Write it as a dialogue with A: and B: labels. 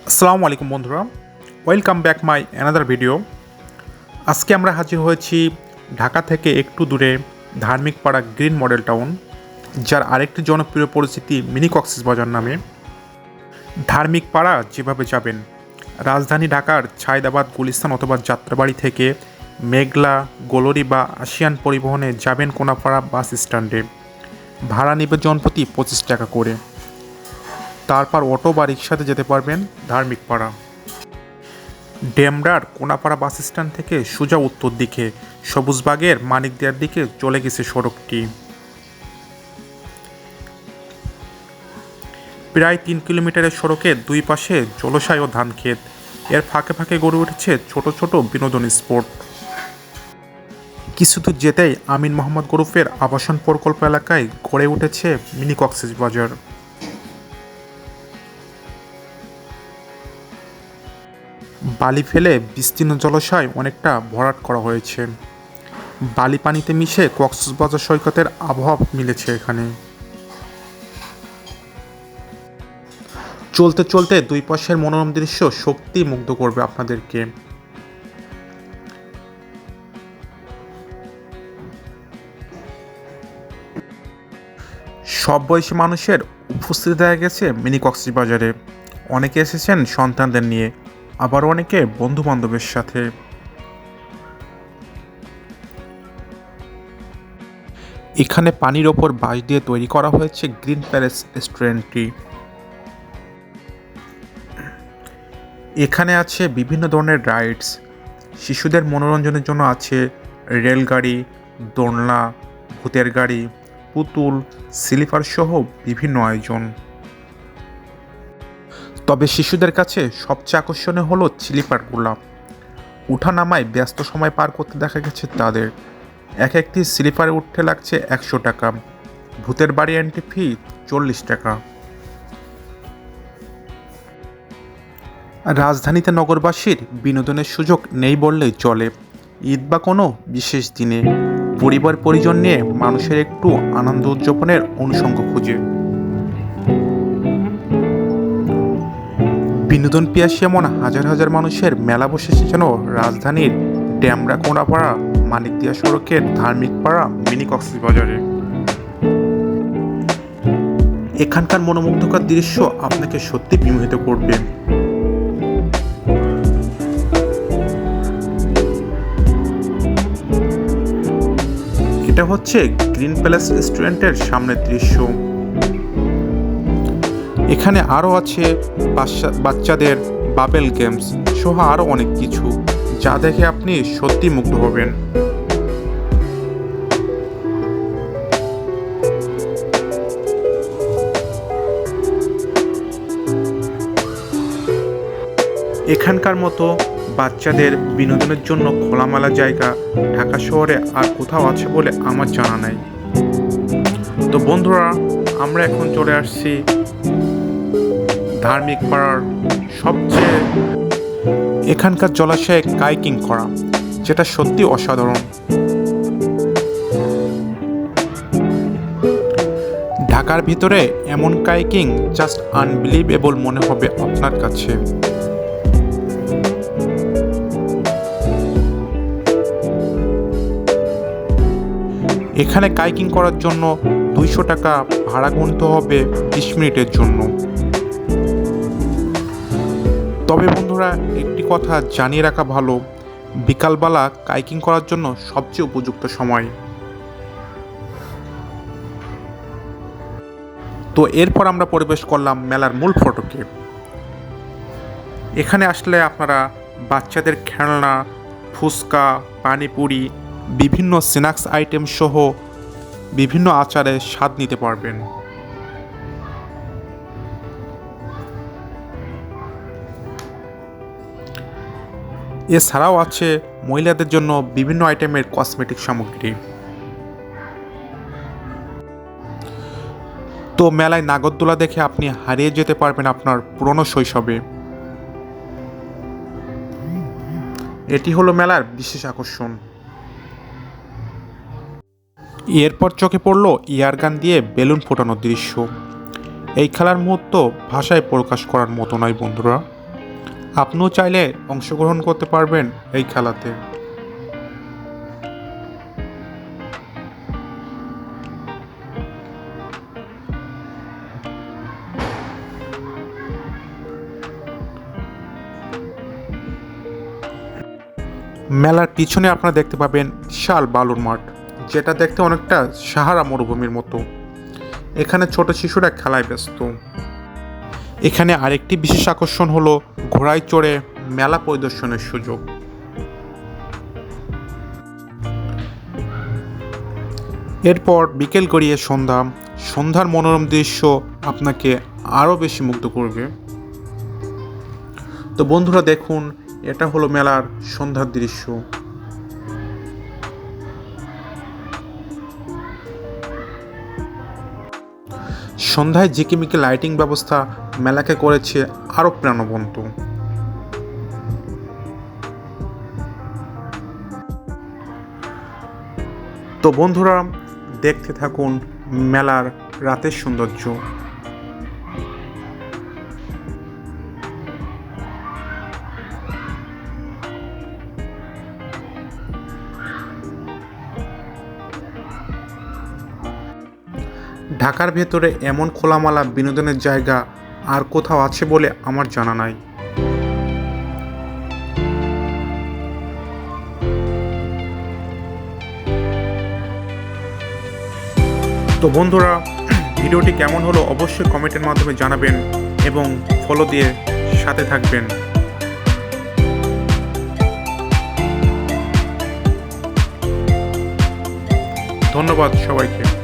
A: আসসালামু আলাইকুম বন্ধুরা, welcome back my another video. আজকে আমরা হাজির হয়েছি ঢাকা থেকে একটু দূরে ধার্মিক পাড়া গ্রিন মডেল টাউন, যার আরেকটি জনপ্রিয় পরিচিতি মিনি কক্সবাজার নামে। ধার্মিক পাড়া যেভাবে যাবেন, রাজধানী ঢাকার ছায়দাবাদ, গুলিস্তান অথবা যাত্রাবাড়ি থেকে মেঘলা, গোলরি বা আসিয়ান পরিবহনে যাবেন কোনাপাড়া বাস স্ট্যান্ডে। ভাড়া নেবে জনপ্রতি 25 টাকা করে। তারপর অটো বা রিক্সাতে যেতে পারবেন ধার্মিক পাড়া। ডেমরার কোনাপাড়া বাস স্ট্যান্ড থেকে সোজা উত্তর দিকে সবুজবাগের মানিকদিয়ার দিকে চলে গেছে সড়কটি। প্রায় 3 কিলোমিটারের সড়কের দুই পাশে জলসায় ও ধানক্ষেত। এর ফাঁকে ফাঁকে গড়ে উঠেছে ছোট ছোট বিনোদন স্পট। কিছু দূর যেতেই আমিন মোহাম্মদ গ্রুপের আবাসন প্রকল্প এলাকায় গড়ে উঠেছে মিনি কক্সবাজার। বালি ফেলে বিস্তীর্ণ জলাশয় অনেকটা ভরাট করা হয়েছে। বালি পানিতে মিশে কক্সবাজার সৈকতের আবহাওয়া মিলেছে এখানে। চলতে চলতে দুই পাশের মনোরম দৃশ্য সত্যি মুগ্ধ করবে আপনাদেরকে। সব বয়সী মানুষের উপস্থিতি দেখা গেছে মিনি কক্সবাজারে। অনেকে এসেছেন সন্তানদের নিয়ে, আবার অনেকে বন্ধু বান্ধবের সাথে। এখানে পানির ওপর বাঁশ দিয়ে তৈরি করা হয়েছে গ্রিন প্যালেস রেস্টুরেন্টটি। এখানে আছে বিভিন্ন ধরনের রাইডস। শিশুদের মনোরঞ্জনের জন্য আছে রেলগাড়ি, দোলনা, ভূতের গাড়ি, পুতুল, স্লিপার সহ বিভিন্ন আয়োজন। তবে শিশুদের কাছে সবচেয়ে আকর্ষণীয় হলো স্লিপারগুলো। উঠানামায় ব্যস্ত সময় পার করতে দেখা গেছে তাদের। একটি স্লিপারে উঠতে লাগছে 100 টাকা। ভূতের বাড়ি এন্ট্রি ফি 40 টাকা। রাজধানীতে নগরবাসীর বিনোদনের সুযোগ নেই বললেই চলে। ঈদ বা কোনো বিশেষ দিনে পরিবার পরিজন নিয়ে মানুষের একটু আনন্দ উদযাপনের অনুষঙ্গ খুঁজে। বিনোদন পিয়াসী এমন হাজার হাজার মানুষের মেলা বসেছে যেন রাজধানীর ডেমরা কোনাপাড়া মানিকদিয়া সড়কের ধার্মিক পাড়া মিনি কক্সবাজারে। এখানকার মনোমুগ্ধকর দৃশ্য আপনাকে সত্যি বিমোহিত করবে। এটা হচ্ছে গ্রিন প্যালেস রেস্টুরেন্টের সামনের দৃশ্য। এখানে আরও আছে বাচ্চাদের বাবেল গেমস সহ আরও অনেক কিছু, যা দেখে আপনি সত্যি মুগ্ধ হবেন। এখানকার মতো বাচ্চাদের বিনোদনের জন্য খোলামেলা জায়গা ঢাকা শহরে আর কোথাও আছে বলে আমার জানা নাই। তো বন্ধুরা, আমরা এখন চলে আসছি ধার্মিক পাড়ার সবচেয়ে এখানকার জলাশয়ে কাইকিং করা, যেটা সত্যি অসাধারণ। ঢাকার ভিতরে এমন কাইকিং জাস্ট আনবিলিভেবল মনে হবে আপনার কাছে। এখানে কাইকিং করার জন্য 200 টাকা ভাড়া গুনতে হবে 20 মিনিটের জন্য। তবে বন্ধুরা, একটি কথা জানিয়ে রাখা ভালো, বিকালবেলা কাইকিং করার জন্য সবচেয়ে উপযুক্ত সময়। তো এরপর আমরা প্রবেশ করলাম মেলার মূল ফটকে। এখানে আসলে আপনারা বাচ্চাদের খেলনা, ফুচকা, পানিপুরি, বিভিন্ন স্ন্যাক্স আইটেম সহ বিভিন্ন আচারের স্বাদ নিতে পারবেন। এছাড়াও আছে মহিলাদের জন্য বিভিন্ন আইটেমের কসমেটিক সামগ্রী। তো মেলায় নাগরদোলা দেখে আপনি হারিয়ে যেতে পারবেন আপনার পুরনো শৈশবে। এটি হলো মেলার বিশেষ আকর্ষণ। এরপর চোখে পড়ল এয়ারগান দিয়ে বেলুন ফোটানোর দৃশ্য। এই খেলার মুহূর্ত ভাষায় প্রকাশ করার মতো নয় বন্ধুরা। আপনিও চাইলে অংশগ্রহণ করতে পারবেন এই খেলাতে। মেলার পিছনে আপনারা দেখতে পাবেন বিশাল বালুর মাঠ, যেটা দেখতে অনেকটা সাহারা মরুভূমির মতো। এখানে ছোট শিশুরা খেলায় ব্যস্ত। এখানে আরেকটি বিশেষ আকর্ষণ হলো ঘোড়ায় চড়ে মেলা পরিদর্শনের সুযোগ। এরপর বিকেল গড়িয়ে সন্ধ্যার মনোরম দৃশ্য আপনাকে আরও বেশি মুগ্ধ করবে। তো বন্ধুরা দেখুন, এটা হলো মেলার সন্ধ্যার দৃশ্য। সন্ধ্যায় ঝিকিমিকি লাইটিং ব্যবস্থা মেলাকে করেছে আরও প্রাণবন্ত। তো বন্ধুরা দেখতে থাকুন মেলার রাতের সৌন্দর্য। ঢাকার ভেতরে এমন খোলামেলা বিনোদনের জায়গা আর কোথাও আছে বলে আমার জানা নাই। তো বন্ধুরা ভিডিওটি কেমন হলো অবশ্যই কমেন্টের মাধ্যমে জানাবেন এবং ফলো দিয়ে সাথে থাকবেন। ধন্যবাদ সবাইকে।